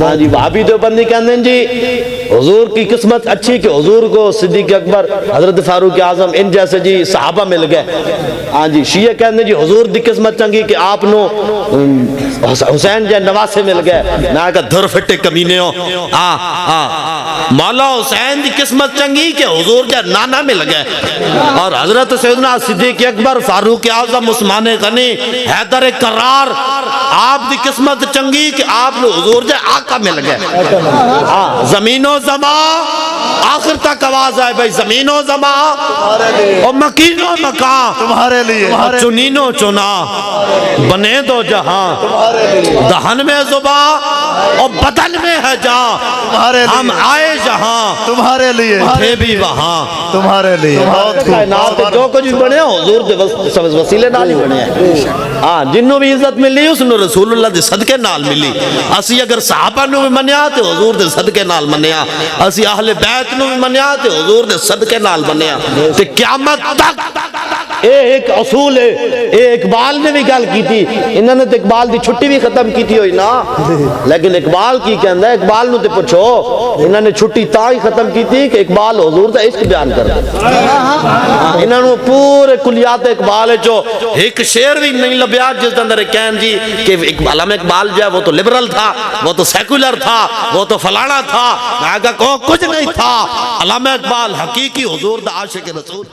ہاں جی وہابی دیوبندی کہتے ہیں جی حضور کی قسمت اچھی کہ حضور کو صدیق اکبر حضرت فاروق اعظم ان جیسے جی صحابہ مل گئے. ہاں جی شیعہ کہتے ہیں جی حضور دی قسمت چنگی کہ آپ نو حسین جے نواسے مل گئے. میں کہا دھر فٹے کمینے ہو. مولا حسین دی قسمت چنگی کہ حضور جے نانا مل گئے. اور حضرت سیدنا صدیق اکبر فاروق اعظم عثمان غنی حیدر کرار آپ دی قسمت چنگی کہ آپ نو حضور جے آقا مل گئے. زمین و زمان آخر تک آواز آئے بھائی زمین و زمان اور مکین و مکان تمہارے لیے چنین و چنا بنے دو جہاں دہن میں زبان اور بدن میں ہے جان ہم آئے جہاں تمہارے لیے تھے بھی وہاں تمہارے لیے کائنات جو کچھ بھی بنے حضور دے وسیلے نال ہی بنے ہیں. ہاں جنوں بھی عزت ملی اس نے رسول اللہ دے صدقے نال ملی. اسی اگر صحابہ نو بھی منیا تے حضور دے صدقے نال منیا. اسی اہل بیت نو بھی منیا تے حضور دے صدقے نال منیا. تے قیامت تک ایک اصول ہے. اقبال نے بھی گل کی تھی. انہوں نے اقبال دی چھٹی بھی ختم کی تھی ہوئی نا لیکن اقبال کی کہندا ہے اقبال نو تے پوچھو انہوں نے چھٹی تا ہی ختم کی تھی کہ اقبال حضور دا عشق بیان کر دے. انہوں نے پورے کلیات اقبال ہے جو ایک شعر بھی نہیں لبیا جس اندر کہن جی کہ علامہ اقبال جو ہے وہ تو لبرل تھا وہ تو سیکولر تھا وہ تو فلانا تھا. میں کہا کچھ نہیں تھا. علامہ اقبال حقیقی حضور دا عاشق رسول